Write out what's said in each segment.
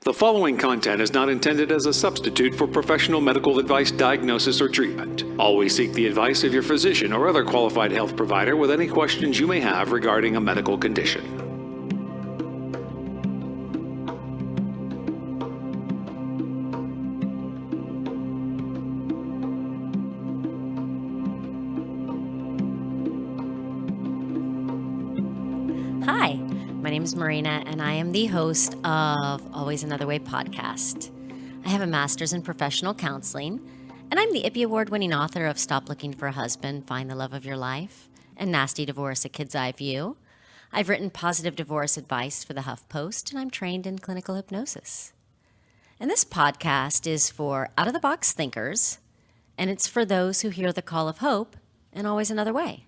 The following content is not intended as a substitute for professional medical advice, diagnosis, or treatment. Always seek the advice of your physician or other qualified health provider with any questions you may have regarding a medical condition. Hi, my name is Marina, and I am the host of Always Another Way podcast. I have a master's in professional counseling, and I'm the IPPY Award-winning author of Stop Looking for a Husband, Find the Love of Your Life, and Nasty Divorce, A Kid's Eye View. I've written positive divorce advice for the HuffPost, and I'm trained in clinical hypnosis. And this podcast is for out-of-the-box thinkers, and it's for those who hear the call of hope and always another way.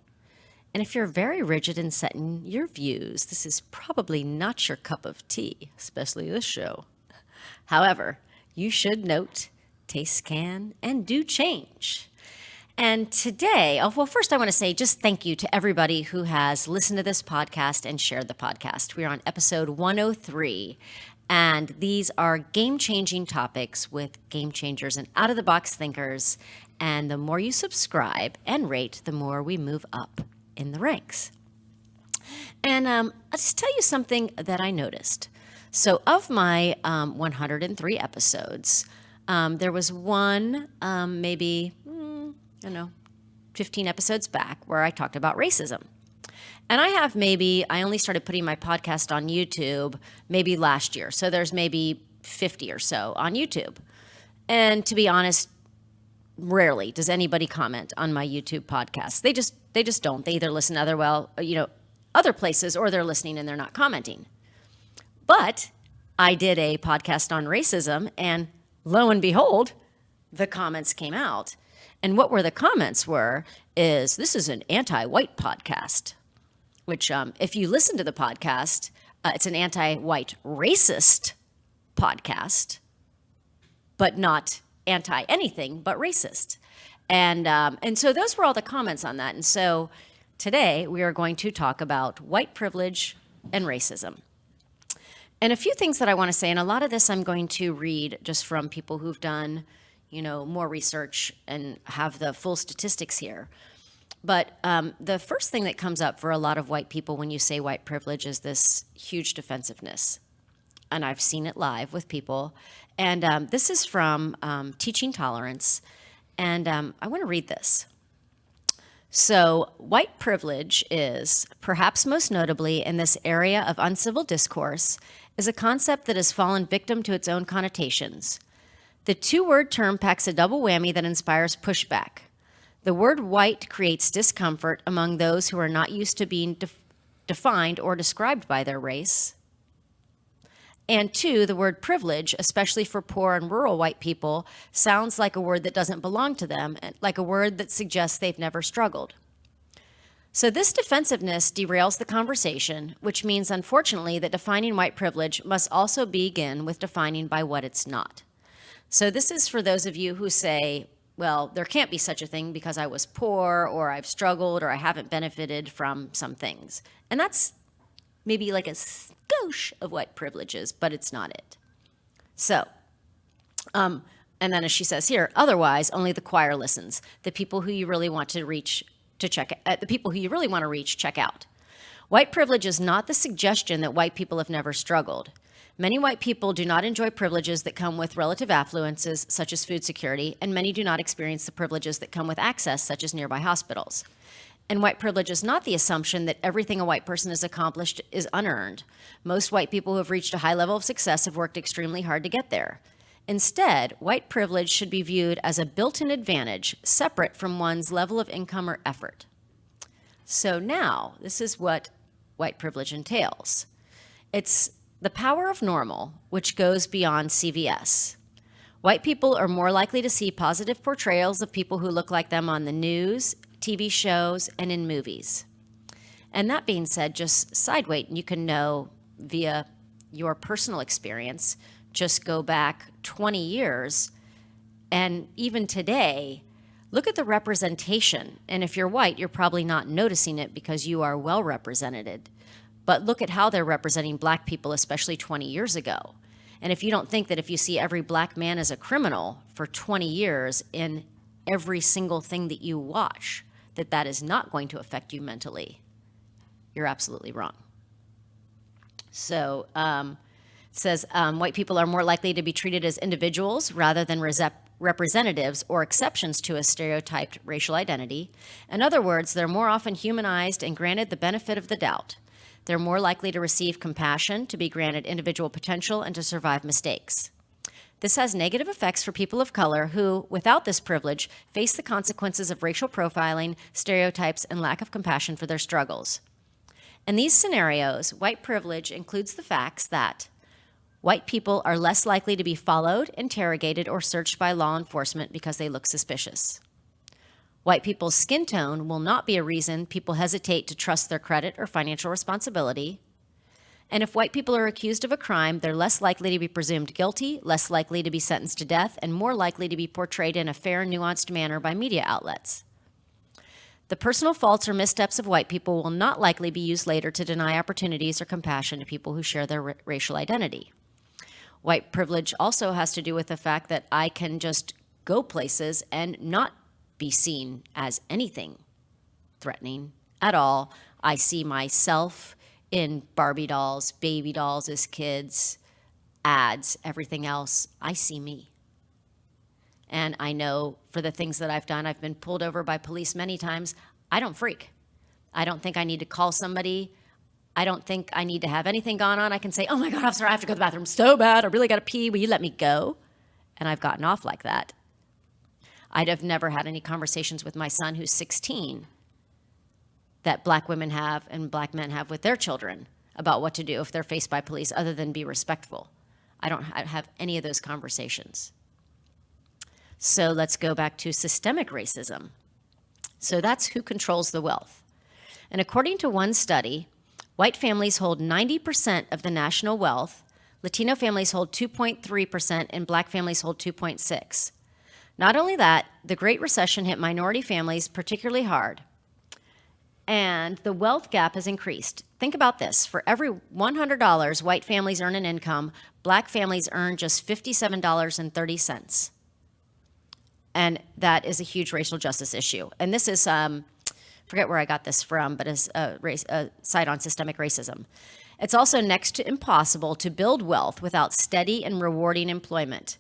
And if you're very rigid and set in your views, this is probably not your cup of tea, especially this show. However, you should note, tastes can and do change. And today, first I want to say just thank you to everybody who has listened to this podcast and shared the podcast. We're on episode 103, and these are game-changing topics with game changers and out-of-the-box thinkers. And the more you subscribe and rate, the more we move up in the ranks. And I'll just tell you something that I noticed. So of my 103 episodes, there was one, 15 episodes back where I talked about racism. And I only started putting my podcast on YouTube maybe last year. So there's maybe 50 or so on YouTube. And to be honest, rarely does anybody comment on my YouTube podcast. They just don't. They either listen other places, or they're listening and they're not commenting. But I did a podcast on racism, and lo and behold, the comments came out. And what were the comments is this is an anti-white podcast, which if you listen to the podcast, it's an anti-white racist podcast, but not anti-anything but racist. And so those were all the comments on that. And so today we are going to talk about white privilege and racism. And a few things that I want to say, and a lot of this I'm going to read just from people who've done, more research and have the full statistics here. But the first thing that comes up for a lot of white people when you say white privilege is this huge defensiveness. And I've seen it live with people. And this is from Teaching Tolerance. And I want to read this. So, white privilege is, perhaps most notably in this area of uncivil discourse, is a concept that has fallen victim to its own connotations. The two-word term packs a double whammy that inspires pushback. The word white creates discomfort among those who are not used to being defined or described by their race. And two, the word privilege, especially for poor and rural white people, sounds like a word that doesn't belong to them, like a word that suggests they've never struggled. So this defensiveness derails the conversation, which means, unfortunately, that defining white privilege must also begin with defining by what it's not. So this is for those of you who say, well, there can't be such a thing because I was poor, or I've struggled, or I haven't benefited from some things. And that's maybe like a skosh of white privileges, but it's not it. So, and then as she says here, otherwise, only the choir listens. The people who you really want to reach, check out. White privilege is not the suggestion that white people have never struggled. Many white people do not enjoy privileges that come with relative affluences, such as food security, and many do not experience the privileges that come with access, such as nearby hospitals. And white privilege is not the assumption that everything a white person has accomplished is unearned. Most white people who have reached a high level of success have worked extremely hard to get there. Instead, white privilege should be viewed as a built-in advantage, separate from one's level of income or effort. So now, this is what white privilege entails. It's the power of normal, which goes beyond CVS. White people are more likely to see positive portrayals of people who look like them on the news, TV shows, and in movies. And that being said, just side weight, and you can know via your personal experience, just go back 20 years, and even today, look at the representation. And if you're white, you're probably not noticing it because you are well represented. But look at how they're representing black people, especially 20 years ago. And if you don't think that if you see every black man as a criminal for 20 years in every single thing that you watch, that that is not going to affect you mentally, you're absolutely wrong. So it says white people are more likely to be treated as individuals rather than representatives or exceptions to a stereotyped racial identity. In other words, they're more often humanized and granted the benefit of the doubt. They're more likely to receive compassion, to be granted individual potential, and to survive mistakes. This has negative effects for people of color who, without this privilege, face the consequences of racial profiling, stereotypes, and lack of compassion for their struggles. In these scenarios, white privilege includes the facts that white people are less likely to be followed, interrogated, or searched by law enforcement because they look suspicious. White people's skin tone will not be a reason people hesitate to trust their credit or financial responsibility. And if white people are accused of a crime, they're less likely to be presumed guilty, less likely to be sentenced to death, and more likely to be portrayed in a fair, nuanced manner by media outlets. The personal faults or missteps of white people will not likely be used later to deny opportunities or compassion to people who share their racial identity. White privilege also has to do with the fact that I can just go places and not be seen as anything threatening at all. I see myself in Barbie dolls, baby dolls as kids, ads, everything else. I see me. And I know for the things that I've done, I've been pulled over by police many times. I don't freak. I don't think I need to call somebody. I don't think I need to have anything gone on. I can say, oh my God, officer, I have to go to the bathroom so bad. I really got to pee. Will you let me go? And I've gotten off like that. I'd have never had any conversations with my son, who's 16, that black women have and black men have with their children about what to do if they're faced by police, other than be respectful. I don't have any of those conversations. So let's go back to systemic racism. So that's who controls the wealth. And according to one study, white families hold 90% of the national wealth, Latino families hold 2.3%, and black families hold 2.6%. Not only that, the Great Recession hit minority families particularly hard, and the wealth gap has increased. Think about this. For every $100 white families earn in income, black families earn just $57.30. And that is a huge racial justice issue. And this is, forget where I got this from, but it's a site on systemic racism. It's also next to impossible to build wealth without steady and rewarding employment.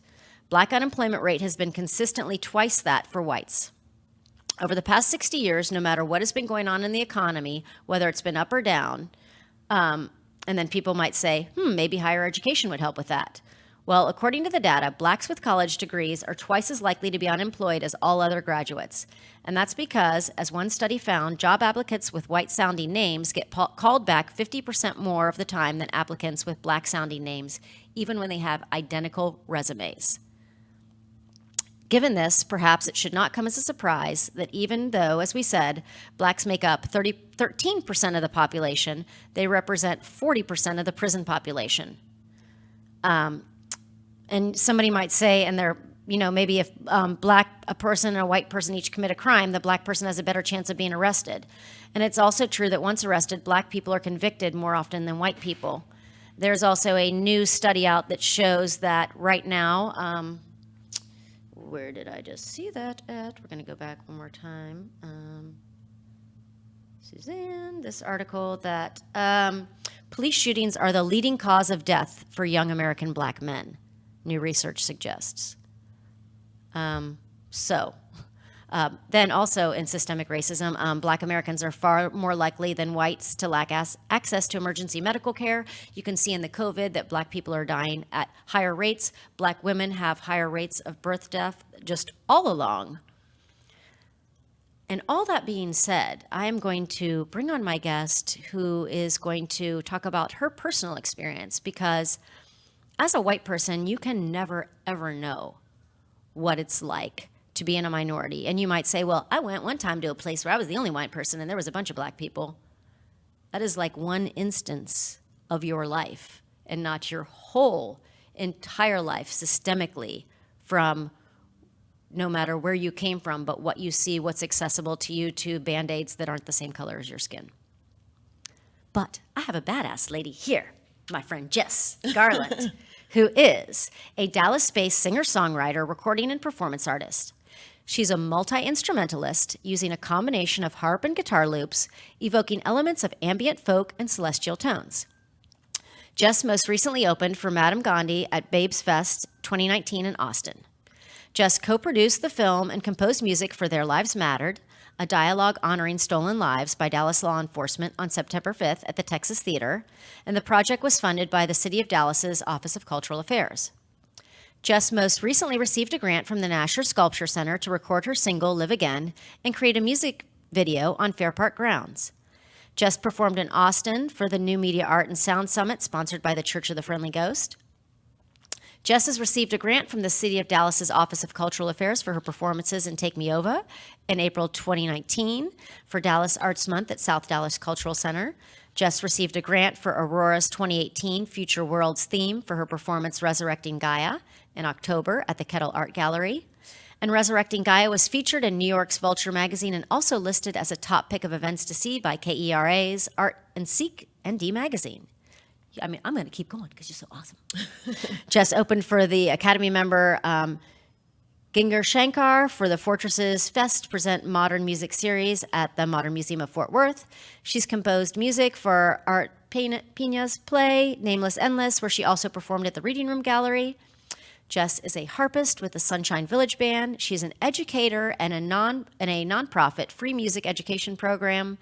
Black unemployment rate has been consistently twice that for whites. Over the past 60 years, no matter what has been going on in the economy, whether it's been up or down, and then people might say, maybe higher education would help with that. Well, according to the data, blacks with college degrees are twice as likely to be unemployed as all other graduates. And that's because, as one study found, job applicants with white-sounding names get called back 50% more of the time than applicants with black-sounding names, even when they have identical resumes. Given this, perhaps it should not come as a surprise that even though, as we said, blacks make up 13% of the population, they represent 40% of the prison population. And somebody might say, and they're, maybe if a person and a white person each commit a crime, the black person has a better chance of being arrested. And it's also true that once arrested, black people are convicted more often than white people. There's also a new study out that shows that right now, where did I just see that at? We're going to go back one more time. Suzanne, this article that police shootings are the leading cause of death for young American black men, new research suggests. Then also in systemic racism, black Americans are far more likely than whites to lack access to emergency medical care. You can see in the COVID that black people are dying at higher rates. Black women have higher rates of birth death just all along. And all that being said, I am going to bring on my guest who is going to talk about her personal experience, because as a white person, you can never, ever know what it's like to be in a minority. And you might say, well, I went one time to a place where I was the only white person and there was a bunch of black people. That is like one instance of your life and not your whole entire life systemically, from no matter where you came from, but what you see, what's accessible to you, to Band-Aids that aren't the same color as your skin. But I have a badass lady here, my friend Jess Garland, who is a Dallas-based singer-songwriter, recording and performance artist. She's a multi-instrumentalist using a combination of harp and guitar loops, evoking elements of ambient folk and celestial tones. Jess most recently opened for Madame Gandhi at Babes Fest 2019 in Austin. Jess co-produced the film and composed music for Their Lives Mattered, a dialogue honoring stolen lives by Dallas law enforcement on September 5th at the Texas Theater, and the project was funded by the City of Dallas's Office of Cultural Affairs. Jess most recently received a grant from the Nasher Sculpture Center to record her single, Live Again, and create a music video on Fair Park grounds. Jess performed in Austin for the New Media Art and Sound Summit, sponsored by the Church of the Friendly Ghost. Jess has received a grant from the City of Dallas's Office of Cultural Affairs for her performances in Take Me Over in April 2019 for Dallas Arts Month at South Dallas Cultural Center. Jess received a grant for Aurora's 2018 Future Worlds theme for her performance Resurrecting Gaia in October at the Kettle Art Gallery. And Resurrecting Gaia was featured in New York's Vulture magazine and also listed as a top pick of events to see by KERA's Art and Seek and D magazine. I mean, I'm going to keep going because you're so awesome. Jess opened for the Academy member Ginger Shankar for the Fortresses Fest Present Modern Music Series at the Modern Museum of Fort Worth. She's composed music for Art Pina's play, Nameless Endless, where she also performed at the Reading Room Gallery. Jess is a harpist with the Sunshine Village Band. She's an educator and a nonprofit free music education program.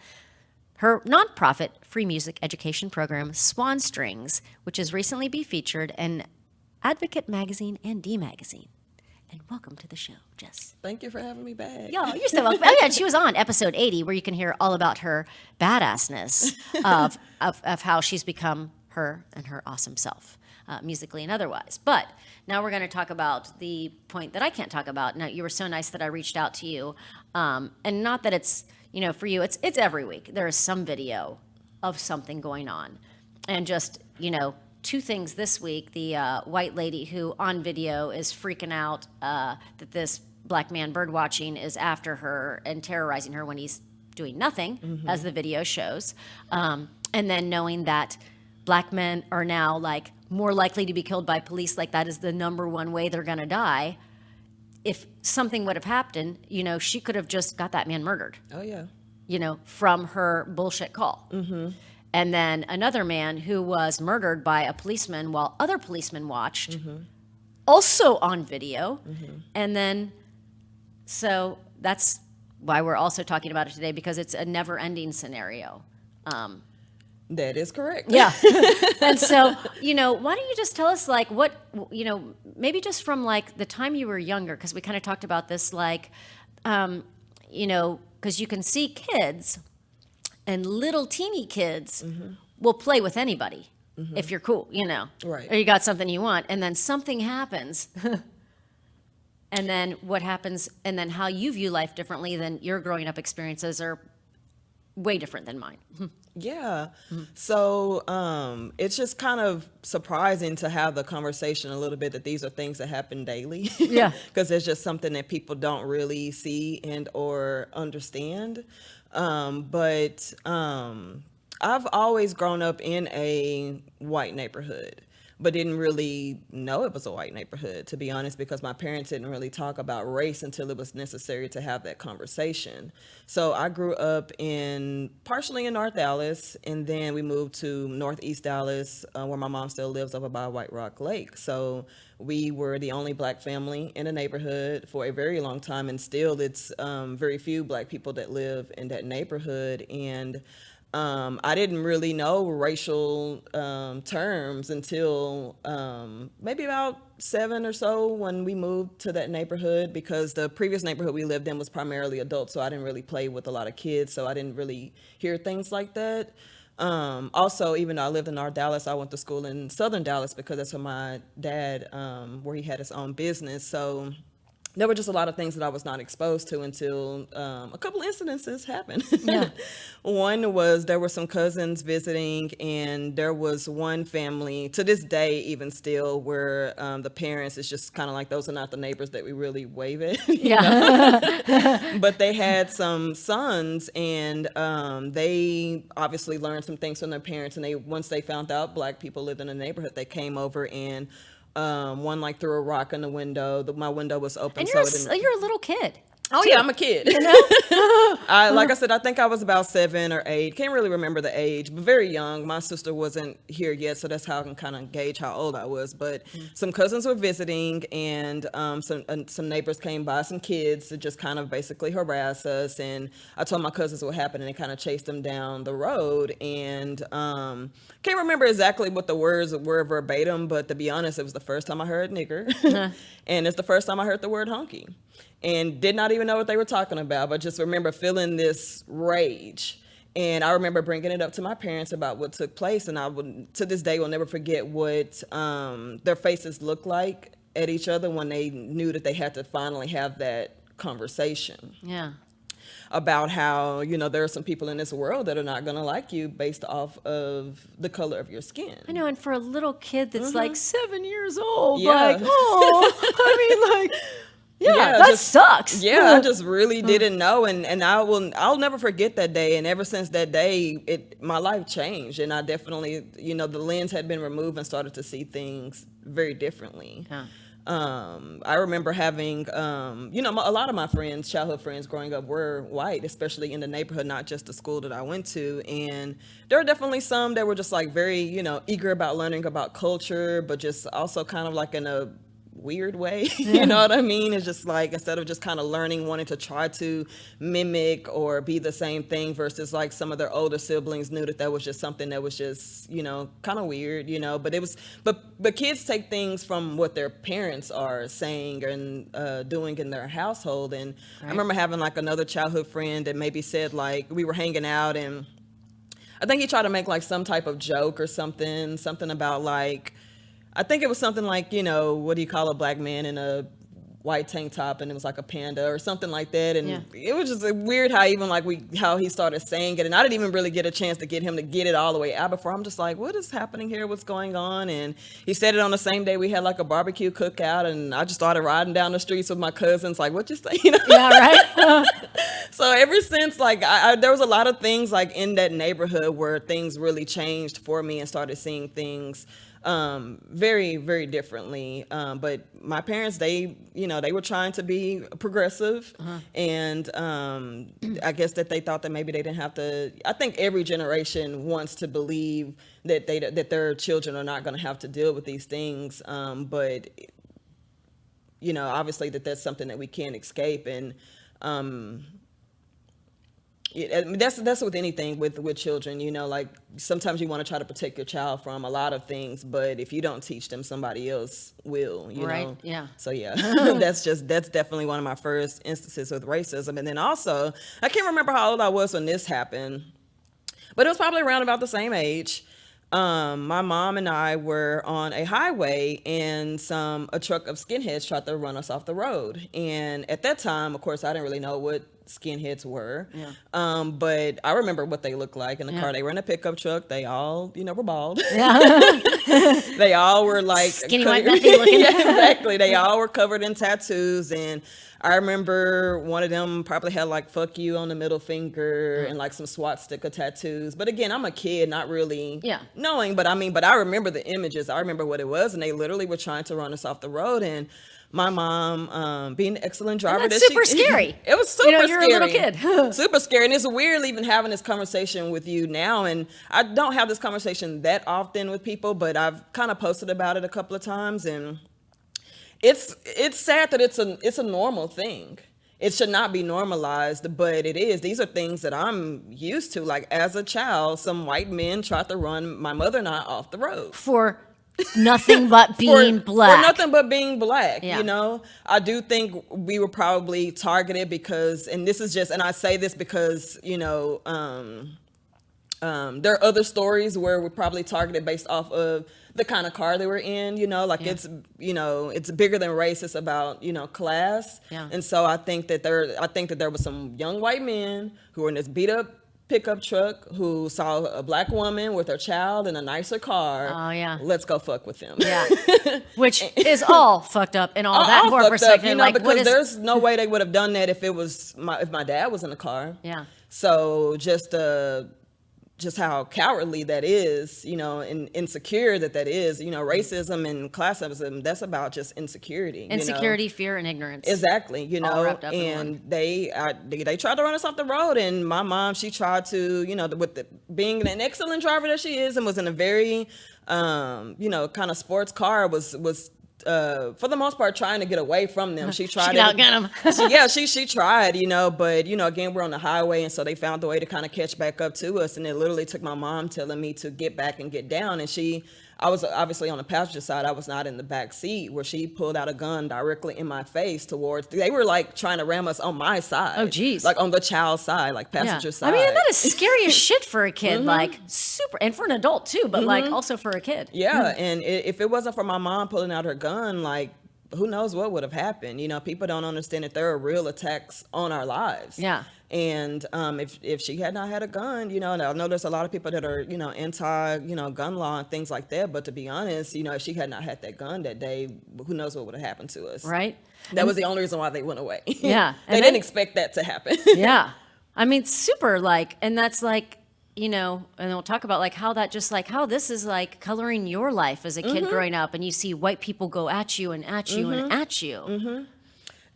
Her nonprofit free music education program, Swan Strings, which has recently been featured in Advocate Magazine and D Magazine. And welcome to the show, Jess. Thank you for having me back. Yo, you're so welcome. Oh, yeah, she was on episode 80, where you can hear all about her badassness of how she's become her and her awesome self, musically and otherwise. But now we're going to talk about the point that I can't talk about. Now, you were so nice that I reached out to you, and not that it's, for you, it's every week. There is some video of something going on. And just, two things this week. The white lady who on video is freaking out that this black man bird watching is after her and terrorizing her when he's doing nothing, as the video shows. And then knowing that black men are now more likely to be killed by police, that is the number one way they're going to die. If something would have happened, she could have just got that man murdered. Oh, yeah. From her bullshit call. Mm-hmm. And then another man who was murdered by a policeman while other policemen watched, also on video. Mm-hmm. And then, so that's why we're also talking about it today, because it's a never-ending scenario. That is correct. Yeah. And so, why don't you just tell us what, maybe just from the time you were younger, because we kind of talked about this, because you can see kids and little teeny kids will play with anybody if you're cool, Right. Or you got something you want, and then something happens. And then what happens, and then how you view life differently than your growing up experiences are way different than mine. Yeah. So it's just kind of surprising to have the conversation a little bit that these are things that happen daily. Yeah. Because it's just something that people don't really see and or understand. But I've always grown up in a white neighborhood, but didn't really know it was a white neighborhood, to be honest, because my parents didn't really talk about race until it was necessary to have that conversation. So I grew up partially in North Dallas, and then we moved to Northeast Dallas, where my mom still lives over by White Rock Lake. So we were the only black family in the neighborhood for a very long time, and still it's very few black people that live in that neighborhood. And I didn't really know racial terms until maybe about 7 or so when we moved to that neighborhood, because the previous neighborhood we lived in was primarily adults, so I didn't really play with a lot of kids, so I didn't really hear things like that. Also, even though I lived in North Dallas, I went to school in Southern Dallas because that's where my dad, where he had his own business. So there were just a lot of things that I was not exposed to until a couple incidences happened. Yeah. One was there were some cousins visiting, and there was one family, to this day even still, where the parents, it's just kind of like, those are not the neighbors that we really wave at. Yeah. But they had some sons, and they obviously learned some things from their parents, and once they found out black people lived in the neighborhood, they came over and One like threw a rock in the window. My window was open, And so it didn't. you're a little kid. Oh yeah, I'm a kid. You know? Like I said, I think I was about 7 or 8. Can't really remember the age, but very young. My sister wasn't here yet, so that's how I can kind of gauge how old I was. But some cousins were visiting, and some neighbors came by, some kids to just kind of basically harass us. And I told my cousins what happened, and they kind of chased them down the road. And can't remember exactly what the words were verbatim, but to be honest, it was the first time I heard nigger, and it's the first time I heard the word honky. And did not even know what they were talking about, but just remember feeling this rage. And I remember bringing it up to my parents about what took place. And I would, to this day, will never forget what their faces looked like at each other when they knew that they had to finally have that conversation. Yeah. About how, you know, there are some people in this world that are not going to like you based off of the color of your skin. I know, and for a little kid that's like 7 years old, Yeah. like, oh, I mean, like, yeah, that sucks. Yeah, I just really didn't know, and I'll never forget that day. And ever since that day, my life changed, and I definitely, you know, the lens had been removed and started to see things very differently. Yeah. I remember having, you know, a lot of my friends, childhood friends growing up were white, especially in the neighborhood, not just the school that I went to. And there were definitely some that were just like very, you know, eager about learning about culture, but just also kind of like in a weird way. You know what I mean? It's just like, instead of just kind of learning, wanting to try to mimic or be the same thing, versus like some of their older siblings knew that was just something that was just, you know, kind of weird, you know. But it was, but kids take things from what their parents are saying and doing in their household. And I remember having like another childhood friend that maybe said, like, we were hanging out, and I think he tried to make like some type of joke or something about like, I think it was something like, you know, what do you call a black man in a white tank top, and it was like a panda or something like that. And it was just weird how even like how he started saying it. And I didn't even really get a chance to get him to get it all the way out before. I'm just like, what is happening here? What's going on? And he said it on the same day we had like a barbecue cookout, and I just started riding down the streets with my cousins like, what you say? You know? Yeah, right? So ever since, like, there was a lot of things like in that neighborhood where things really changed for me and started seeing things very, very differently. But my parents, they were trying to be progressive, and I guess that they thought that maybe they didn't have to. I think every generation wants to believe that that their children are not going to have to deal with these things, but you know, obviously that's something that we can't escape. And that's with anything with children, you know, like sometimes you want to try to protect your child from a lot of things, but if you don't teach them, somebody else will, you know? Yeah. So yeah, that's definitely one of my first instances with racism. And then also, I can't remember how old I was when this happened, but it was probably around about the same age. My mom and I were on a highway, and a truck of skinheads tried to run us off the road. And at that time, of course, I didn't really know what skinheads were. Yeah. But I remember what they looked like in the car. They were in a pickup truck. They all, you know, were bald. Yeah. They all were like skinny white Buffy looking. Yeah, exactly. They all were covered in tattoos, and I remember one of them probably had like "fuck you" on the middle finger and like some swastika tattoos. But again, I'm a kid, not really knowing. But I remember the images. I remember what it was, and they literally were trying to run us off the road. And my mom, being an excellent driver, that's super scary. It was super scary. You're a little kid. Super scary. And it's weird even having this conversation with you now. And I don't have this conversation that often with people, but I've kind of posted about it a couple of times. And it's sad that it's a normal thing. It should not be normalized, but it is. These are things that I'm used to. Like as a child, some white men tried to run my mother and I off the road. For nothing but being black. For nothing but being black, yeah. You know? I do think we were probably targeted because, and this is just, and I say this because, you know, there are other stories where we're probably targeted based off of the kind of car they were in, you know, like it's, you know, it's bigger than race. It's about, you know, class. Yeah. And so I think that there was some young white men who were in this beat up pickup truck who saw a black woman with her child in a nicer car. Oh yeah, let's go fuck with them. Yeah, which is all fucked up and all that more perspective. You know, like, because there's no way they would have done that if my dad was in the car. Yeah. So just just how cowardly that is, and insecure that is, racism and classism, that's about just insecurity. Insecurity, fear, and ignorance. Exactly, All wrapped up in and one. they tried to run us off the road, and my mom, she tried to, being an excellent driver that she is, and was in a very, kind of sports car, was for the most part trying to get away from them. She tried to outgun them. she tried, but again, we're on the highway, and so they found the way to kind of catch back up to us, and it literally took my mom telling me to get back and get down, and I was obviously on the passenger side. I was not in the back seat, where she pulled out a gun directly in my face they were like trying to ram us on my side. Oh, geez. Like on the child's side, like passenger side. I mean, that is scary as shit for a kid, like super, and for an adult too, but like also for a kid. Yeah, and if it wasn't for my mom pulling out her gun, like, who knows what would have happened? People don't understand that there are real attacks on our lives. Yeah. And if she had not had a gun, and I know there's a lot of people that are, anti, gun law and things like that. But to be honest, if she had not had that gun that day, who knows what would have happened to us? Right. That was the only reason why they went away. Yeah. They didn't expect that to happen. Yeah. I mean, super and that's like, and we'll talk about like how that just like how this is like coloring your life as a kid growing up, and you see white people go at you and at you and at you.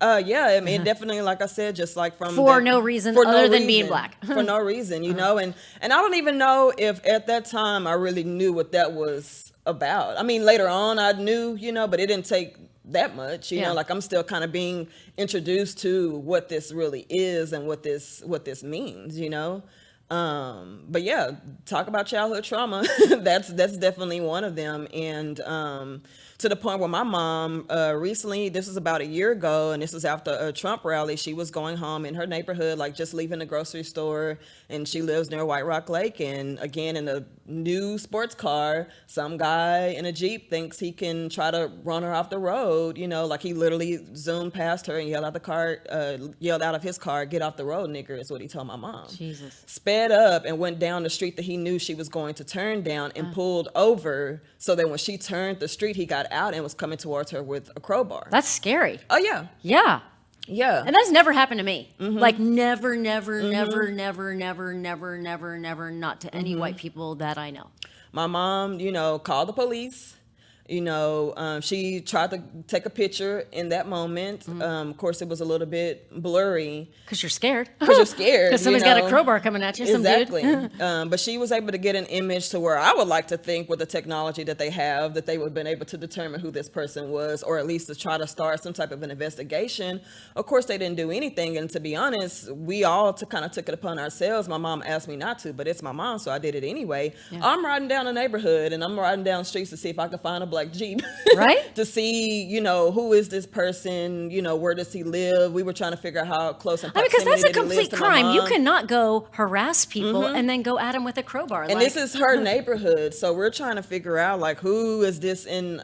Yeah, I mean, definitely, like I said, just like from for no reason other than being black. For no reason, and I don't even know if at that time I really knew what that was about. I mean, later on I knew, but it didn't take that much, like I'm still kind of being introduced to what this really is and what this means, but yeah, talk about childhood trauma. that's definitely one of them. And to the point where my mom recently, this was about a year ago, and this was after a Trump rally, she was going home in her neighborhood, like just leaving the grocery store, and she lives near White Rock Lake, and again, in a new sports car, some guy in a Jeep thinks he can try to run her off the road, like he literally zoomed past her and yelled out of his car, "Get off the road, nigger," is what he told my mom. Jesus. Sped up and went down the street that he knew she was going to turn down, and pulled over, so that when she turned the street, he got out and was coming towards her with a crowbar. That's scary. Oh yeah. Yeah. Yeah. And that's never happened to me. Like never, never, never, never, never, never, never, never, not to any white people that I know. My mom, called the police. She tried to take a picture in that moment. Of course, it was a little bit blurry. Because you're scared. Because somebody's got a crowbar coming at you. Exactly. Some dude. But she was able to get an image to where I would like to think, with the technology that they have, that they would have been able to determine who this person was, or at least to try to start some type of an investigation. Of course, they didn't do anything. And to be honest, we all kind of took it upon ourselves. My mom asked me not to, but it's my mom, so I did it anyway. Yeah. I'm riding down a neighborhood, and I'm riding down streets to see if I can find a black Jeep. Right? To see, who is this person? Where does he live? We were trying to figure out how close in proximity because that's a that he lives complete to my crime. You mom. cannot go harass people and then go at them with a crowbar. And this is her neighborhood, so we're trying to figure out like who is this in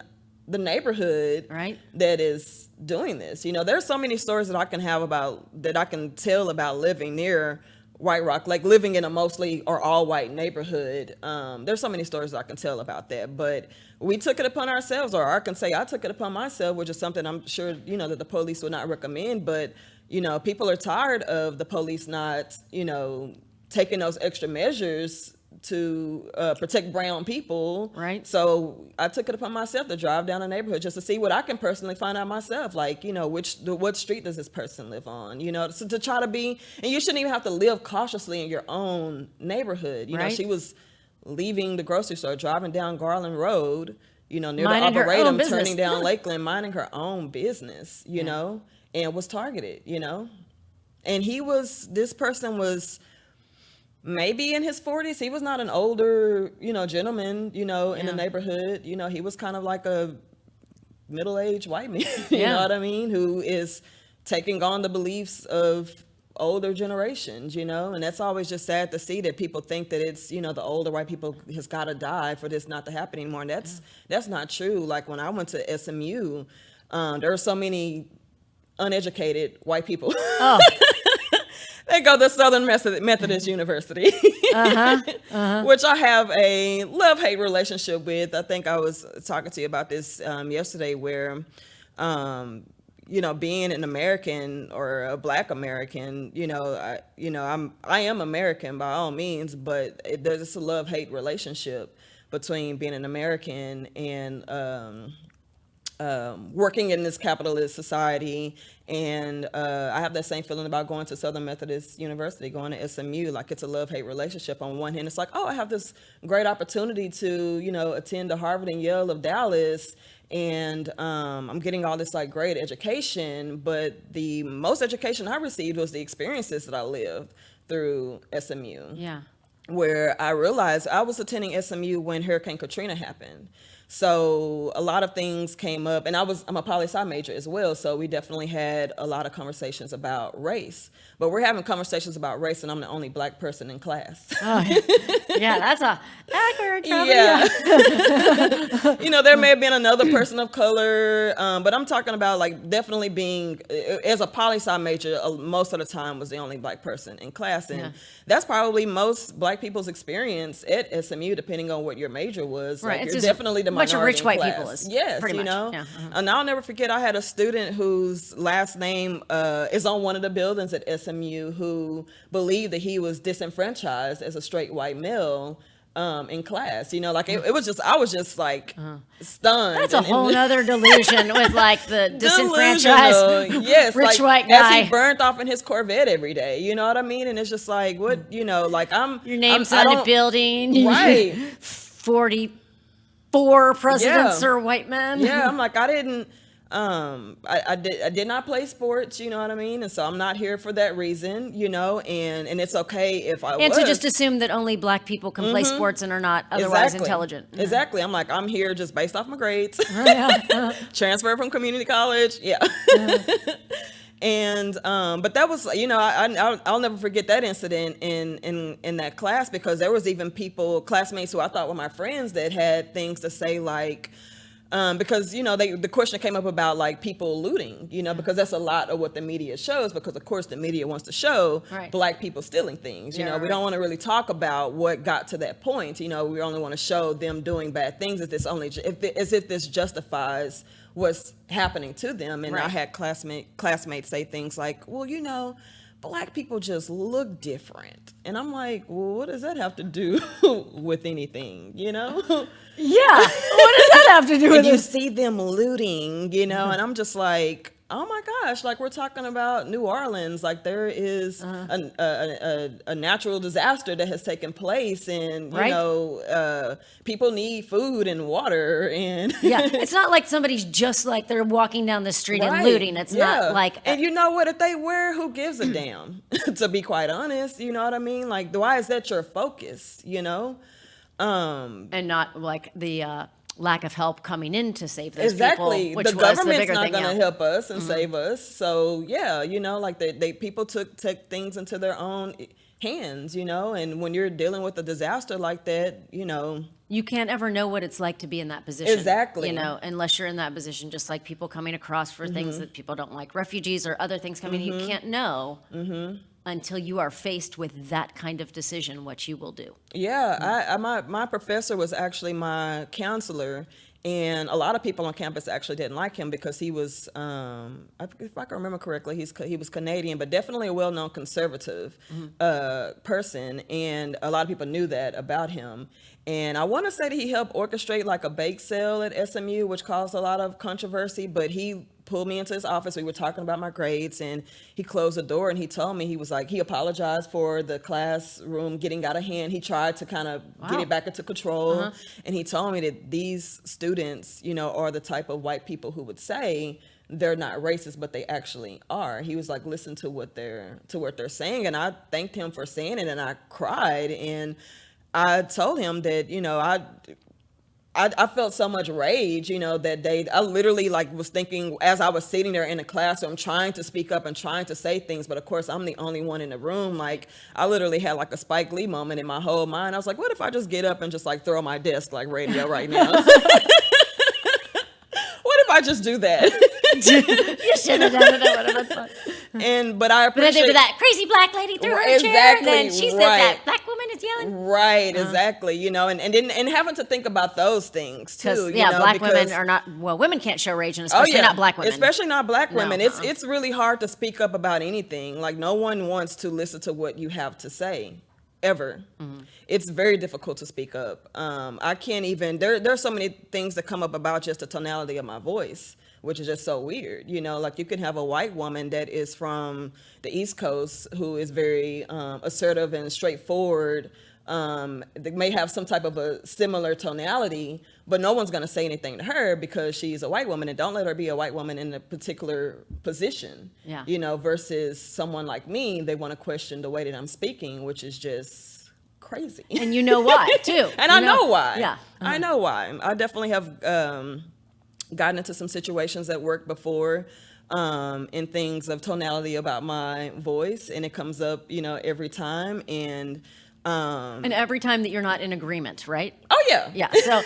the neighborhood, right, that is doing this. There's so many stories that I can tell about living near White Rock, like living in a mostly or all white neighborhood. There's so many stories that I can tell about that, but we took it upon ourselves, or I can say I took it upon myself, which is something I'm sure, that the police would not recommend. But, people are tired of the police not, taking those extra measures to protect brown people. Right. So I took it upon myself to drive down a neighborhood just to see what I can personally find out myself. Like, what street does this person live on? So to try to be, and you shouldn't even have to live cautiously in your own neighborhood. Right. She was leaving the grocery store, driving down Garland Road, near minding the Arboretum, business. turning down Lakeland, minding her own business, and was targeted, and this person was maybe in his 40s. He was not an older, gentleman, in the neighborhood. He was kind of like a middle-aged white man, you know what I mean, who is taking on the beliefs of older generations, and that's always just sad to see that people think that it's, the older white people has got to die for this not to happen anymore. And that's not true. Like when I went to SMU, there are so many uneducated white people. Oh. They go to Southern Methodist University, which I have a love-hate relationship with. I think I was talking to you about this yesterday, where being an American or a Black American, I am American by all means, but there's a love-hate relationship between being an American and working in this capitalist society. And I have that same feeling about going to Southern Methodist University, going to SMU. Like, it's a love-hate relationship. On one hand, it's like, oh, I have this great opportunity to, attend the Harvard and Yale of Dallas, and I'm getting all this like great education. But the most education I received was the experiences that I lived through SMU. Yeah. Where I realized I was attending SMU when Hurricane Katrina happened. So a lot of things came up, and I'm a poli-sci major as well. So we definitely had a lot of conversations about race, but we're having conversations about race, and I'm the only Black person in class. Oh, yeah, that's a accurate Yeah. There may have been another person of color, but I'm talking about like definitely being, as a poli-sci major, most of the time was the only Black person in class. And that's probably most Black people's experience at SMU, depending on what your major was. Right. Like, It's you're just definitely the a bunch of minority rich in white class. people is Yes, pretty much. Yeah. Uh-huh. And I'll never forget, I had a student whose last name is on one of the buildings at SMU who believed that he was disenfranchised as a straight white male in class. It was just, I was just like stunned. That's a whole nother delusion with like the disenfranchised yes, rich like, white guy. as he burnt off in his Corvette every day. You know what I mean? And it's just like, what, like Your name's on the building. Right. 44 presidents are white men. Yeah, I'm like, I didn't. I did not play sports, you know what I mean? And so I'm not here for that reason, and it's okay if I And to just assume that only Black people can play sports and are not otherwise intelligent. Exactly. I'm like, I'm here just based off my grades. Transfer from community college. Yeah. And but that was, I'll never forget that incident in that class, because there was even classmates who I thought were my friends, that had things to say like, because the question came up about like people looting, because that's a lot of what the media shows, because of course the media wants to show Black people stealing things. We don't want to really talk about what got to that point. We only want to show them doing bad things, as if this justifies what's happening to them. And I had classmates say things like, well, Black people just look different. And I'm like, well, what does that have to do with anything, Yeah. What does that have to do with it? You it? see them looting, and I'm just like, oh my gosh, like we're talking about New Orleans, like there is a natural disaster that has taken place, and people need food and water, and it's not like somebody's just like they're walking down the street and looting. It's not like, and you know what, if they were, who gives a damn? To be quite honest, you know what I mean? Like, why is that your focus? And not like the lack of help coming in to save those exactly. people, which the was government's the bigger not thing. going to help us and save us. So like they people took things into their own hands, and when you're dealing with a disaster like that, you can't ever know what it's like to be in that position. Exactly. Unless you're in that position, just like people coming across for things that people don't like, refugees or other things coming, you can't know until you are faced with that kind of decision what you will do. Yeah, my professor was actually my counselor, and a lot of people on campus actually didn't like him because he was, if I can remember correctly, he was Canadian, but definitely a well-known conservative person, and a lot of people knew that about him. And I want to say that he helped orchestrate like a bake sale at SMU, which caused a lot of controversy, but he pulled me into his office. We were talking about my grades, and he closed the door, and he told me, he apologized for the classroom getting out of hand. He tried to kind of get it back into control. And he told me that these students, are the type of white people who would say they're not racist, but they actually are. He was like, listen to what they're saying. And I thanked him for saying it, and I cried. And I told him that, I felt so much rage, that day. I literally was thinking, as I was sitting there in the classroom, trying to speak up and trying to say things. But of course, I'm the only one in the room. Like, I literally had like a Spike Lee moment in my whole mind. I was like, what if I just get up and just throw my desk like radio right now? What if I just do that? You should have done it. But I appreciate. But then that crazy Black lady threw her chair, and then she said that Black woman is just yelling. Right, exactly. You know, and then and having to think about those things too. You know, black because, women are not, well, women can't show rage, and especially not black women. Especially not black women. No, It's really hard to speak up about anything. Like, no one wants to listen to what you have to say, ever. It's very difficult to speak up. I can't even, there's so many things that come up about just the tonality of my voice, which is just so weird. You know, like, you can have a white woman that is from the East Coast who is very assertive and straightforward. They may have some type of a similar tonality, but no one's going to say anything to her because she's a white woman, and don't let her be a white woman in a particular position. Yeah. You know, versus someone like me, they want to question the way that I'm speaking, which is just crazy. And you know why, too. And I know why. Yeah. I know why. I definitely have gotten into some situations at work before, in things of tonality about my voice, and it comes up, you know, every time. And every time that you're not in agreement, right? oh yeah. Yeah. So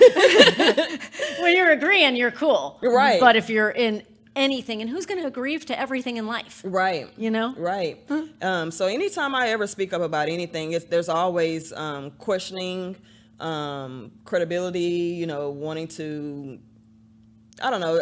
when you're agreeing, you're cool. Right. But if you're in anything, and who's going to agree to everything in life? Right. You know? Right. So anytime I ever speak up about anything, there's always questioning, credibility, you know, wanting to, I don't know,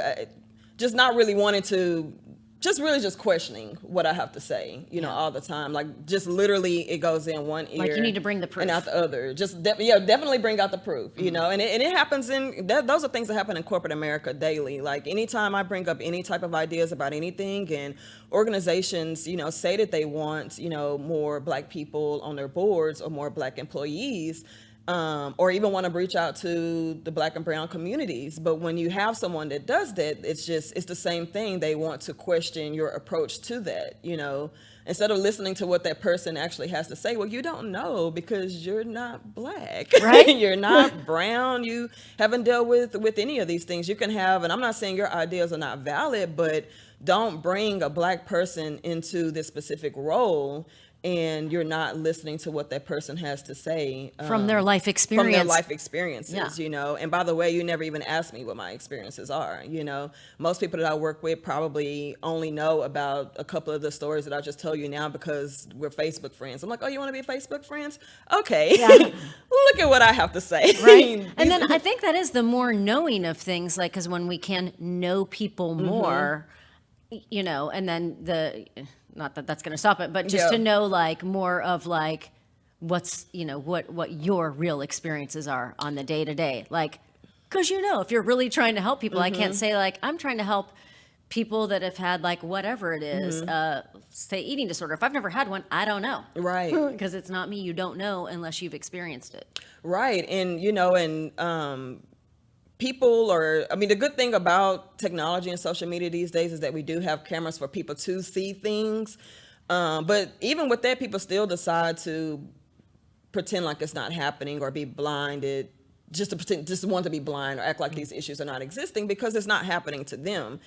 just not really wanting to, just questioning what I have to say, you know, all the time. Like, just literally it goes in one ear. Like, you need to bring the proof. And out the other. Just, definitely bring out the proof, you know. And it happens those are things that happen in corporate America daily. Like, anytime I bring up any type of ideas about anything, and organizations, you know, say that they want, you know, more black people on their boards or more black employees, or even want to reach out to the black and brown communities. But when you have someone that does that, it's the same thing. They want to question your approach to that, you know, instead of listening to what that person actually has to say. Well, you don't know because you're not black, right? You're not brown. You haven't dealt with any of these things. You can have, and I'm not saying your ideas are not valid, but don't bring a black person into this specific role and you're not listening to what that person has to say from their life experience. From their life experiences, Yeah. You know. And by the way, you never even asked me what my experiences are, you know. Most people that I work with probably only know about a couple of the stories that I just told you now because we're Facebook friends. I'm like, oh, you want to be Facebook friends? Okay. Yeah. Look at what I have to say. Right. And then I think that is the more knowing of things, like, because when we can know people more, you know, and then not that that's going to stop it, but just to know, like, more of, like, what's, you know, what your real experiences are on the day to day. Like, because, you know, if you're really trying to help people, I can't say, like, I'm trying to help people that have had, like, whatever it is, say eating disorder. If I've never had one, I don't know. Right. Because it's not me. You don't know unless you've experienced it. Right. And, you know, and, people are, I mean, the good thing about technology and social media these days is that we do have cameras for people to see things. But even with that, people still decide to pretend like it's not happening or be blinded, just want to be blind or act like these issues are not existing because it's not happening to them.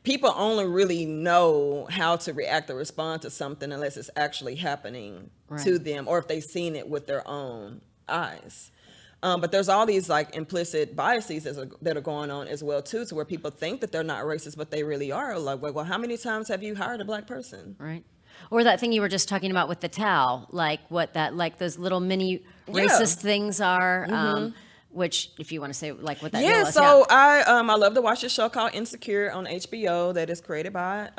People only really know how to react or respond to something unless it's actually happening to them or if they've seen it with their own eyes. But there's all these, like, implicit biases that are going on as well too, to where people think that they're not racist, but they really are. Like, well, how many times have you hired a black person? Right. Or that thing you were just talking about with the towel, like like those little mini racist things are. Which, if you want to say, like, what that deal is. So I love to watch this show called Insecure on HBO that is created by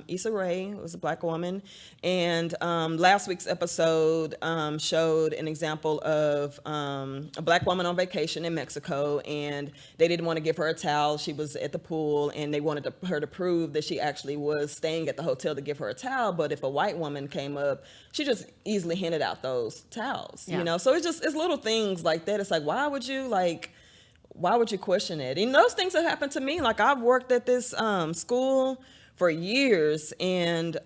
Issa Rae, who was a black woman. And last week's episode showed an example of a black woman on vacation in Mexico, and they didn't want to give her a towel. She was at the pool, and they wanted her to prove that she actually was staying at the hotel to give her a towel. But if a white woman came up, she just easily handed out those towels, you know? So it's little things like that. It's like, why would you question it? And those things have happened to me. Like, I've worked at this school for years, and it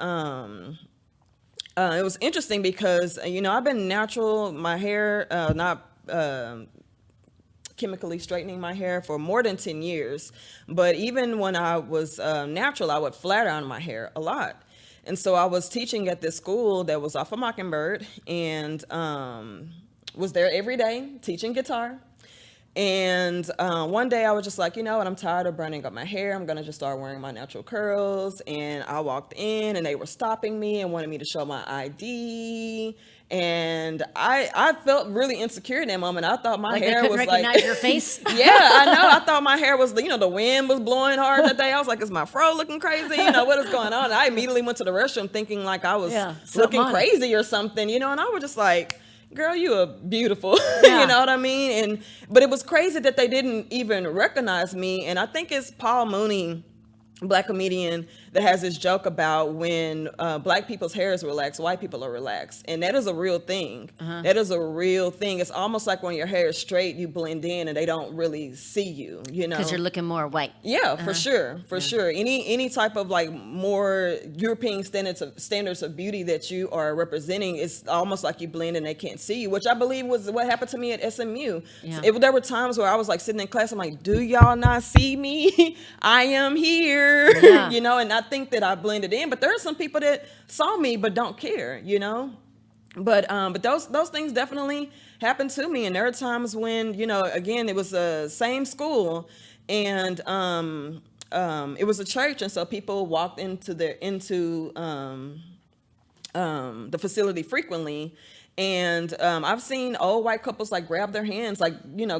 was interesting because, you know, I've been natural, my hair, not chemically straightening my hair for more than 10 years. But even when I was natural, I would flat iron my hair a lot. And so I was teaching at this school that was off of Mockingbird, and was there every day teaching guitar. And one day I was just like, you know what, I'm tired of burning up my hair. I'm going to just start wearing my natural curls. And I walked in and they were stopping me and wanted me to show my ID. And I felt really insecure in that moment. I thought my Like hair they was couldn't like, recognize your face. yeah, I know. I thought my hair was, the wind was blowing hard that day. I was like, is my fro looking crazy? What is going on? And I immediately went to the restroom thinking like I was looking crazy or something, and I was just like, girl, you are beautiful. You know what I mean? But it was crazy that they didn't even recognize me. And I think it's Paul Mooney, Black comedian, that has this joke about when Black people's hair is relaxed, white people are relaxed. And that is a real thing. That is a real thing. It's almost like when your hair is straight, you blend in and they don't really see you, Because you're looking more white. Yeah, for sure. Any type of like more European standards of beauty that you are representing, it's almost like you blend and they can't see you, which I believe was what happened to me at SMU. Yeah. There were times where I was like sitting in class, I'm like, do y'all not see me? I am here. Yeah. And I think that I blended in, but there are some people that saw me but don't care, But those things definitely happened to me, and there are times when again, it was the same school, and it was a church, and so people walked into the facility frequently. And I've seen old white couples like grab their hands, like,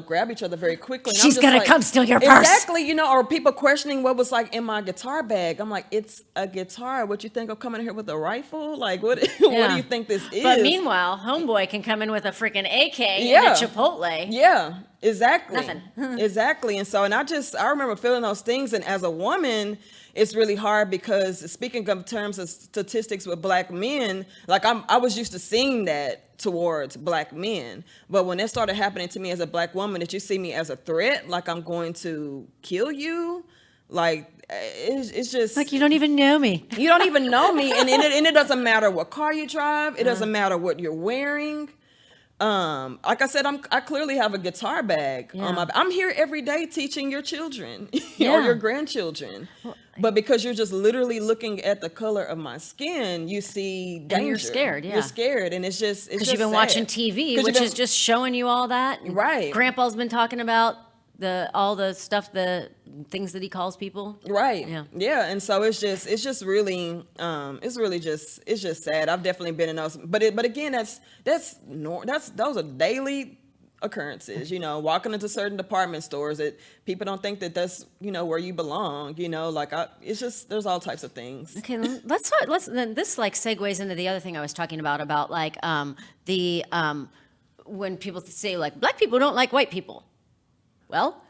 grab each other very quickly. And She's going to come steal your purse. Exactly, or people questioning what was like in my guitar bag. I'm like, it's a guitar. What you think I'm coming in here with a rifle? Like, what do you think this is? But meanwhile, homeboy can come in with a freaking AK and a Chipotle. Yeah, exactly. Nothing. Exactly. And so, I remember feeling those things. And as a woman, it's really hard because speaking of terms of statistics with Black men, like I was used to seeing that towards Black men. But when it started happening to me as a Black woman, that you see me as a threat, like I'm going to kill you, like it's just like you don't even know me. You don't even know me, and it doesn't matter what car you drive. It doesn't matter what you're wearing. Like I said, I clearly have a guitar bag on my. I'm here every day teaching your children or your grandchildren. But because you're just literally looking at the color of my skin, you see danger. And you're scared, You're scared, and it's just because you've been watching TV, which is just showing you all that. Right. Grandpa's been talking about all the stuff, the things that he calls people. Right. Yeah. Yeah. And so it's just really it's just sad. I've definitely been in those, but again, those are daily occurrences, walking into certain department stores that people don't think that's where you belong, it's just, there's all types of things. Okay, then this like segues into the other thing I was talking about like when people say like Black people don't like white people. Well,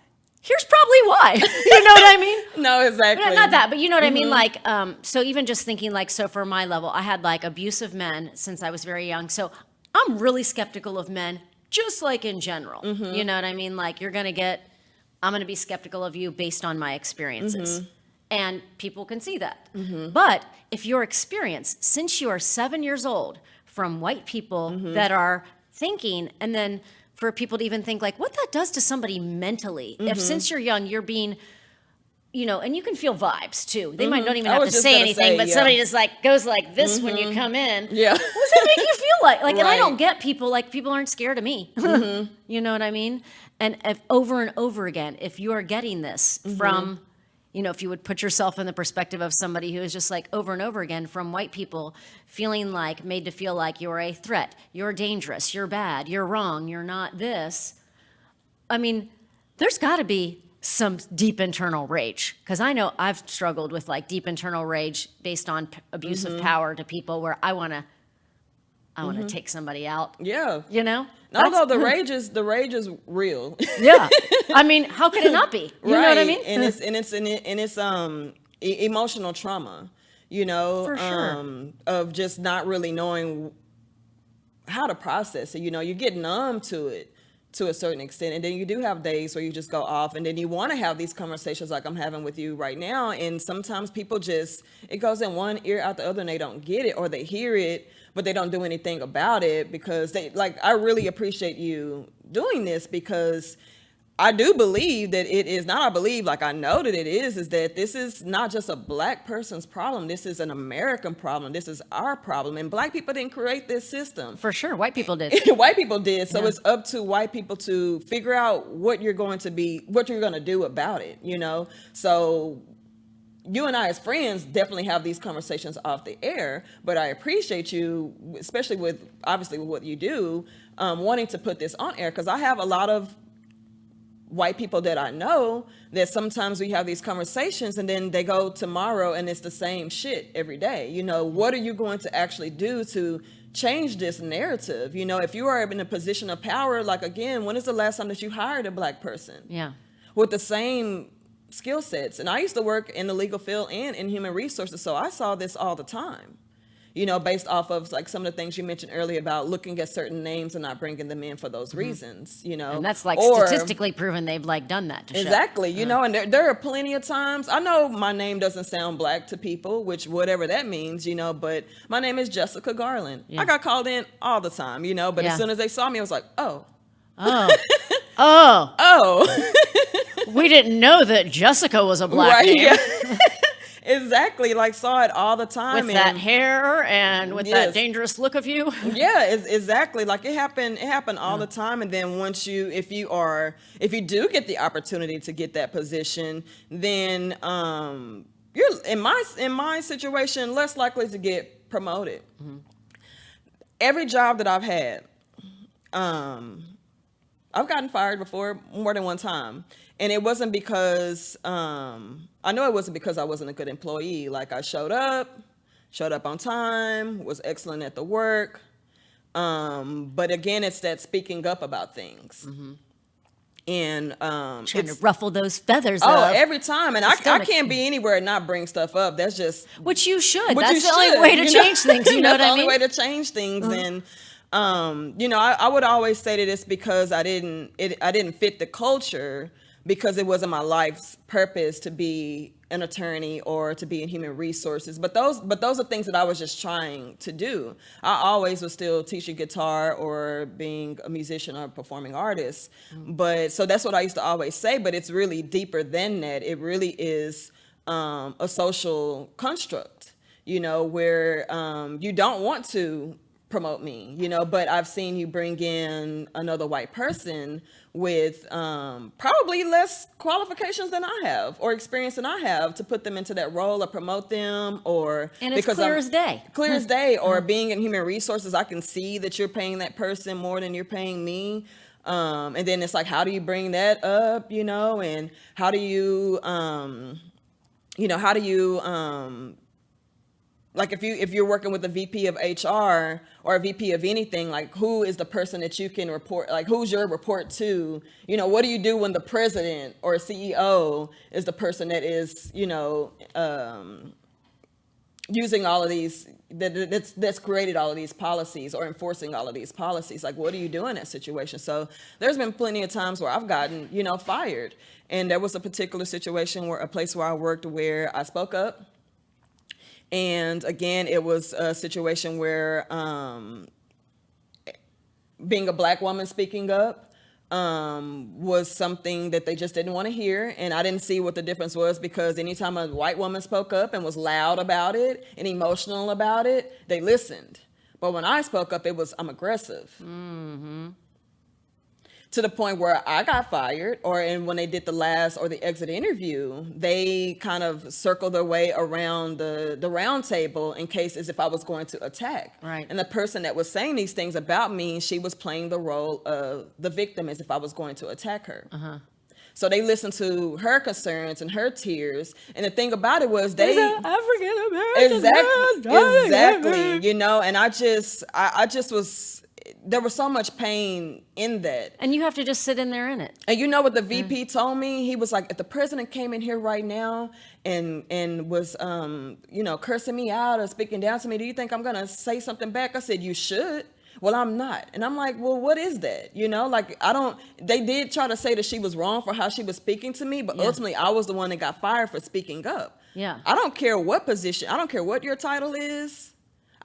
here's probably why. You know what I mean? No, exactly. Not that, but you know what I mean? Like, so even just thinking like, so for my level, I had like abusive men since I was very young. So I'm really skeptical of men, just like in general. You know what I mean? Like I'm going to be skeptical of you based on my experiences. And people can see that. But if your experience, since you are 7 years old, from white people that are thinking, and then for people to even think like what that does to somebody mentally, if since you're young, you're being, and you can feel vibes too. They might not even have to say anything, but somebody just like goes like this when you come in. Yeah. What does that make you feel like? Like, Right. and I don't get people, like people aren't scared of me. You know what I mean? And if over and over again, if you are getting this from, if you would put yourself in the perspective of somebody who is just like over and over again from white people feeling like, made to feel like you're a threat, you're dangerous, you're bad, you're wrong, you're not this. I mean, there's got to be some deep internal rage, because I know I've struggled with like deep internal rage based on abuse of power to people where I want to take somebody out. Yeah. Although the rage is real. Yeah. I mean, how could it not be? You know what I mean? And it's emotional trauma, For sure. of just not really knowing how to process it. You get numb to it to a certain extent, and then you do have days where you just go off, and then you want to have these conversations like I'm having with you right now, and sometimes people it goes in one ear out the other, and they don't get it, or they hear it but they don't do anything about it, because I really appreciate you doing this, because I do believe that it is not, I know that it is that this is not just a Black person's problem. This is an American problem. This is our problem. And Black people didn't create this system. For sure. White people did. White people did. So it's up to white people to figure out what you're going to do about it, So you and I as friends definitely have these conversations off the air, but I appreciate you, especially with obviously with what you do, wanting to put this on air, because I have a lot of white people that I know that sometimes we have these conversations and then they go tomorrow and it's the same shit every day. You know, what are you going to actually do to change this narrative? You know, if you are in a position of power, like, again, when is the last time that you hired a black person? Yeah. With the same skill sets? And I used to work in the legal field and in human resources, so I saw this all the time. You know, based off of like some of the things you mentioned earlier about looking at certain names and not bringing them in for those reasons, you know. And that's like Or, statistically proven they've like done that to show. exactly, you know, and there are plenty of times, I know my name doesn't sound black to people, which whatever that means, you know, but my name is Jessica Garland. Yeah. I got called in all the time, you know, but Yeah. as soon as they saw me, I was like, oh. We didn't know that Jessica was a black Right, name. yeah. Exactly, like saw it all the time. With that hair and with that Yes. dangerous look of you. Yeah, exactly. Like it happened all the time. And then once if you do get the opportunity to get that position, then you're in my situation less likely to get promoted. Every job that I've had, I've gotten fired before more than one time. And it wasn't because, I know it wasn't because I wasn't a good employee. Like I showed up on time, was excellent at the work. But again, it's that speaking up about things. And Trying to ruffle those feathers oh, up. every time. And I can't be anywhere and not bring stuff up. That's just Which you should. Which That's you the only should, way to you know? change things. You know what That's I the mean? only way to change things. And you know, I would always say that it's because I didn't fit the culture, because it wasn't my life's purpose to be an attorney or to be in human resources. But those are things that I was just trying to do. I always was still teaching guitar or being a musician or a performing artist. But so that's what I used to always say, but it's really deeper than that. It really is a social construct, you know, where you don't want to promote me, you know, but I've seen you bring in another white person with probably less qualifications than I have or experience than I have to put them into that role or promote them, or And it's clear as day. Clear as day. Or being in human resources, I can see that you're paying that person more than you're paying me. And then it's like, how do you bring that up, you know, and how do you, like if you're working with a VP of HR or a VP of anything, like who is the person that you can report, like who's your report to? You know, what do you do when the president or CEO is the person that is, you know, using all of these, that's created all of these policies or enforcing all of these policies? Like, what do you do in that situation? So there's been plenty of times where I've gotten, you know, fired. And there was a particular situation where a place where I worked where I spoke up. And again, it was a situation where being a black woman speaking up was something that they just didn't want to hear. And I didn't see what the difference was, because anytime a white woman spoke up and was loud about it and emotional about it, they listened. But when I spoke up, I'm aggressive. To the point where I got fired, and when they did the exit interview, they kind of circled their way around the round table in case as if I was going to attack. Right. And the person that was saying these things about me, she was playing the role of the victim as if I was going to attack her. So they listened to her concerns and her tears. And the thing about it was African American. exactly, you know, and I just was, there was so much pain in that. And you have to just sit in there in it. And you know what the VP told me? He was like, if the president came in here right now and was, you know, cursing me out or speaking down to me, do you think I'm going to say something back? I said, you should. Well, I'm not. And I'm like, well, what is that? You know, like, they did try to say that she was wrong for how she was speaking to me, but ultimately I was the one that got fired for speaking up. Yeah. I don't care what position, I don't care what your title is.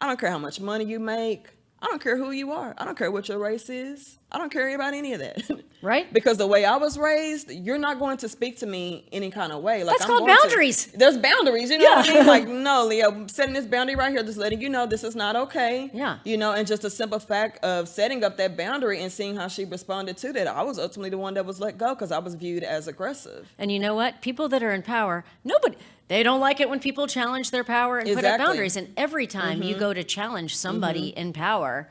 I don't care how much money you make. I don't care who you are. I don't care what your race is. I don't care about any of that. Right. Because the way I was raised, you're not going to speak to me any kind of way. Like, That's I'm called going to- boundaries. There's boundaries, you know what I mean? Like, no, Leo, I'm setting this boundary right here, just letting you know this is not okay. Yeah. You know, and just a simple fact of setting up that boundary and seeing how she responded to that. I was ultimately the one that was let go because I was viewed as aggressive. And you know what? People that are in power, they don't like it when people challenge their power and put up Exactly. boundaries. And every time you go to challenge somebody in power,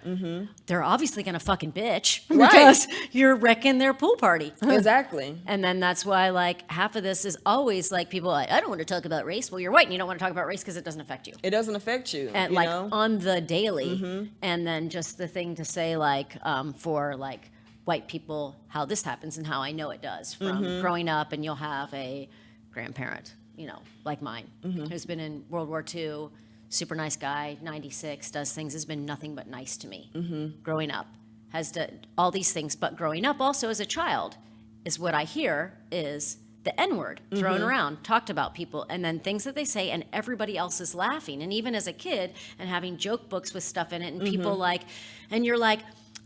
they're obviously going to fucking bitch Right. because you're wrecking their pool party. Exactly. And then that's why, like, half of this is always like people like, I don't want to talk about race. Well, you're white and you don't want to talk about race because it doesn't affect you. It doesn't affect you. And you like know? on the daily. And then just the thing to say, like, for like white people, how this happens and how I know it does from growing up, and you'll have a grandparent, you know, like mine, who's been in World War II, super nice guy, 96, does things, has been nothing but nice to me growing up, has done all these things. But growing up also as a child is what I hear is the N-word thrown around, talked about people, and then things that they say, and everybody else is laughing. And even as a kid, and having joke books with stuff in it, and people like, and you're like,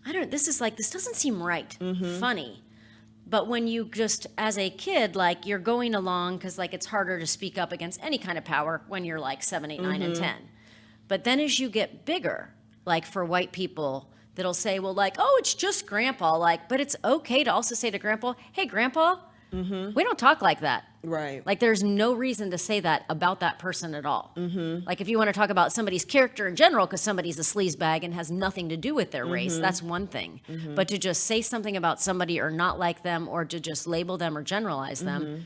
this doesn't seem right, funny. But when you just, as a kid, like, you're going along, because, like, it's harder to speak up against any kind of power when you're, like, 7, 8, 9, and 10. But then as you get bigger, like, for white people, that'll say, well, like, oh, it's just grandpa. Like, but it's okay to also say to grandpa, hey, grandpa, we don't talk like that. Right. Like, there's no reason to say that about that person at all. Like, if you want to talk about somebody's character in general, because somebody's a sleazebag and has nothing to do with their race, that's one thing. But to just say something about somebody or not like them, or to just label them or generalize them,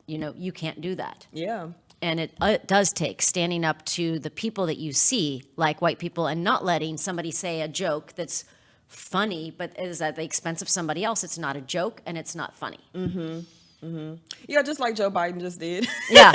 you know, you can't do that. Yeah. And it does take standing up to the people that you see, like white people, and not letting somebody say a joke that's funny, but is at the expense of somebody else. It's not a joke, and it's not funny. Yeah, just like Joe Biden just did. Yeah.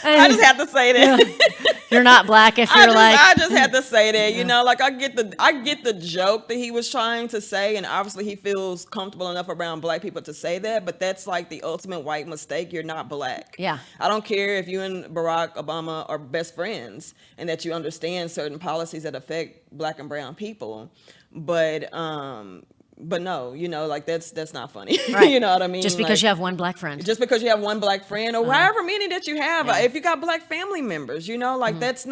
I just have to say that. You're not black if you're I just had to say that, you know, like I get the joke that he was trying to say, and obviously he feels comfortable enough around black people to say that, but that's like the ultimate white mistake. You're not black. Yeah. I don't care if you and Barack Obama are best friends and that you understand certain policies that affect black and brown people, but no, you know, like that's not funny. Right. You know what I mean? Just because you have one black friend. Just because you have one black friend, or however many that you have, if you got black family members, you know, like that's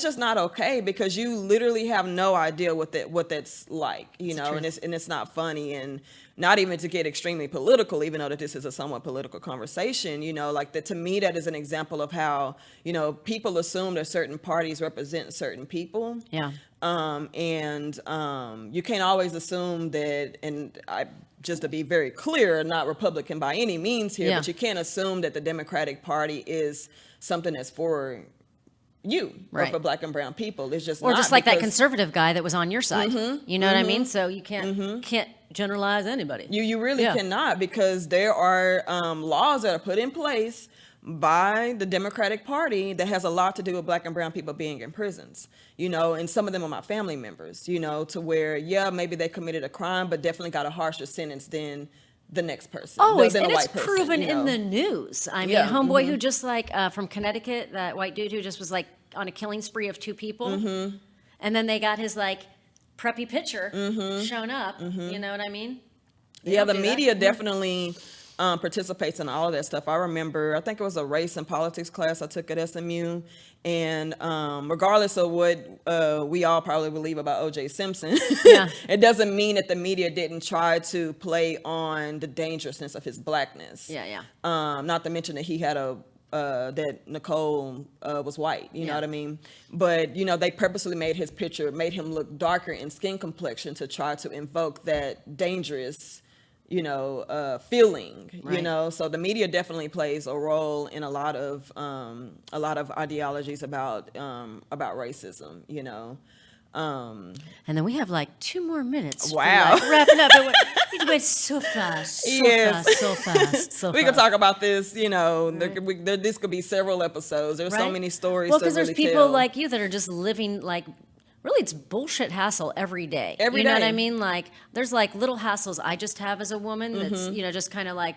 just not okay, because you literally have no idea what that's like, you know, and it's not funny. And not even to get extremely political, even though that this is a somewhat political conversation, you know, like that, to me, that is an example of how, you know, people assume that certain parties represent certain people. Yeah. You can't always assume that, and just to be very clear, not Republican by any means here, but you can't assume that the Democratic Party is something that's for you or for black and brown people. It's just or not, just like that because conservative guy that was on your side. You know what I mean? So you can't generalize anybody. You really cannot, because there are laws that are put in place by the Democratic Party that has a lot to do with black and brown people being in prisons, you know, and some of them are my family members, you know, to where, maybe they committed a crime, but definitely got a harsher sentence than the next person. Always, than and a it's white person, proven you know? in the news. I mean, homeboy who just like from Connecticut, that white dude who just was like on a killing spree of 2 people, and then they got his like preppy picture shown up. You know what I mean? The media definitely participates in all of that stuff. I remember, I think it was a race and politics class I took at SMU, and regardless of what we all probably believe about O.J. Simpson, it doesn't mean that the media didn't try to play on the dangerousness of his blackness. Not to mention that he had that Nicole was white, you know what I mean? But, you know, they purposely made him look darker in skin complexion to try to invoke that dangerous, you know, feeling, you know. So the media definitely plays a role in a lot of ideologies about racism, you know. And then we have like 2 more minutes. Wow. For, like, wrapping up. It went so fast. So fast. We could talk about this, you know, this could be several episodes. There's so many stories to really tell. Well, because there's people like you that are just living like, really, it's bullshit hassle every day. You know what I mean? Like, there's like little hassles I just have as a woman that's, you know, just kind of like,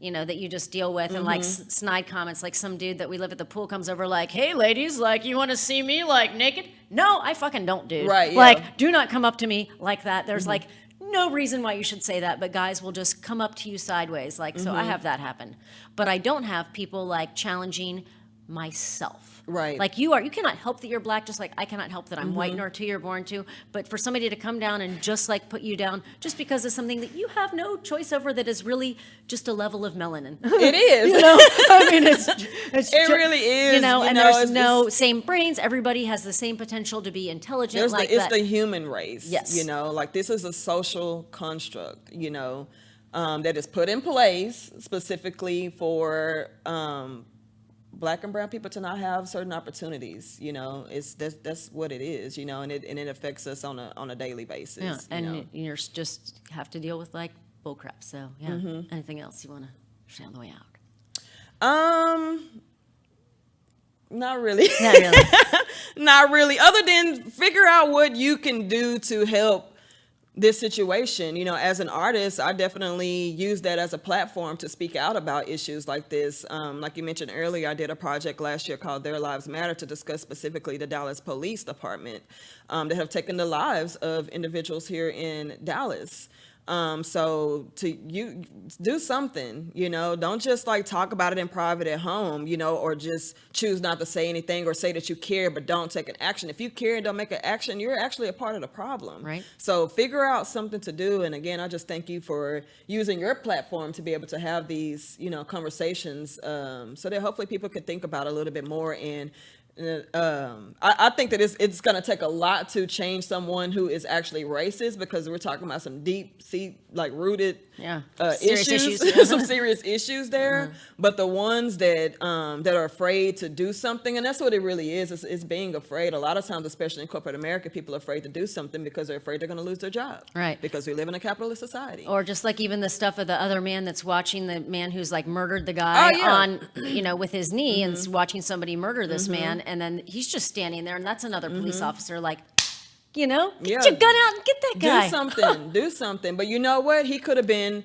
that you just deal with, and like snide comments, like some dude that we live at the pool comes over like, hey ladies, like you want to see me like naked? No, I fucking don't, dude. Right, yeah. Like, do not come up to me like that. There's like no reason why you should say that, but guys will just come up to you sideways. Like, so I have that happen. But I don't have people like challenging myself. Right. Like you cannot help that you're black, just like I cannot help that I'm white nor too you're born to. But for somebody to come down and just like put you down just because of something that you have no choice over, that is really just a level of melanin. It is. I mean, It really is. And there's no same brains. Everybody has the same potential to be intelligent. It's the human race. Yes. Like this is a social construct, that is put in place specifically for Black and brown people to not have certain opportunities. That's what it is. And it affects us on a daily basis. Yeah, and you just have to deal with like bull crap. So yeah. Anything else you want to say on the way out? Not really. Not really. Not really. Other than figure out what you can do to help this situation. As an artist, I definitely use that as a platform to speak out about issues like this. Like you mentioned earlier, I did a project last year called Their Lives Matter to discuss specifically the Dallas Police Department that have taken the lives of individuals here in Dallas. So you do something, don't just like talk about it in private at home, or just choose not to say anything or say that you care, but don't take an action. If you care and don't make an action, you're actually a part of the problem. Right. So figure out something to do. And again, I just thank you for using your platform to be able to have these, conversations, so that hopefully people could think about it a little bit more. And I think that it's going to take a lot to change someone who is actually racist, because we're talking about some deep rooted Serious issues. Some serious issues there. But the ones that are afraid to do something, and that's what it really is, it's being afraid. A lot of times, especially in corporate America, people are afraid to do something because they're afraid they're going to lose their job. Right. Because we live in a capitalist society. Or just like even the stuff of the other man that's watching the man who's like murdered the guy on, with his knee, and watching somebody murder this man. And then he's just standing there, and that's another police officer like, get your gun out and get that guy. Do something. But you know what? He could have been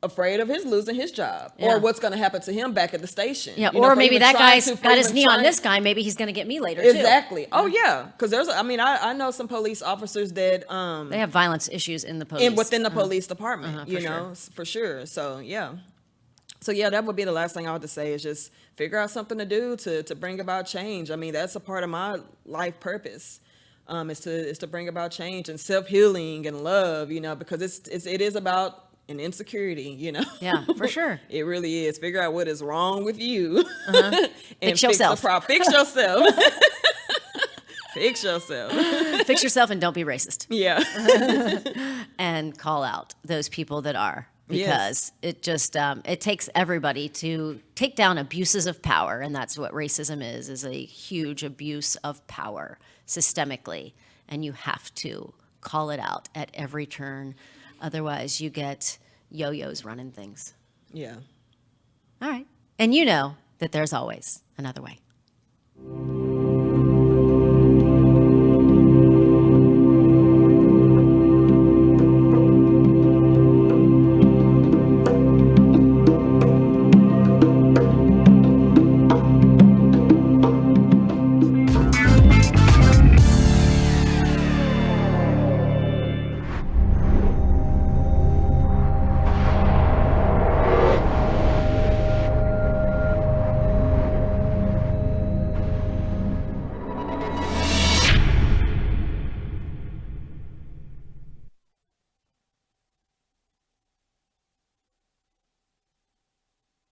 afraid of losing his job, or what's going to happen to him back at the station. Yeah, or maybe that guy's got his knee on this guy. Maybe he's going to get me later too. Exactly. Oh yeah, because I know some police officers that they have violence issues in the police within the police department. For sure. So yeah. That would be the last thing I would to say, is just figure out something to do to bring about change. I mean, that's a part of my life purpose, is to bring about change and self-healing and love, because it is about an insecurity, Yeah, for sure. It really is. Figure out what is wrong with you. And fix yourself. Fix yourself. Fix yourself. Fix yourself and don't be racist. Yeah. And call out those people that are. Because it just it takes everybody to take down abuses of power, and that's what racism is a huge abuse of power systemically, and you have to call it out at every turn, otherwise you get yo-yos running things. Yeah. All right, and you know that there's always another way.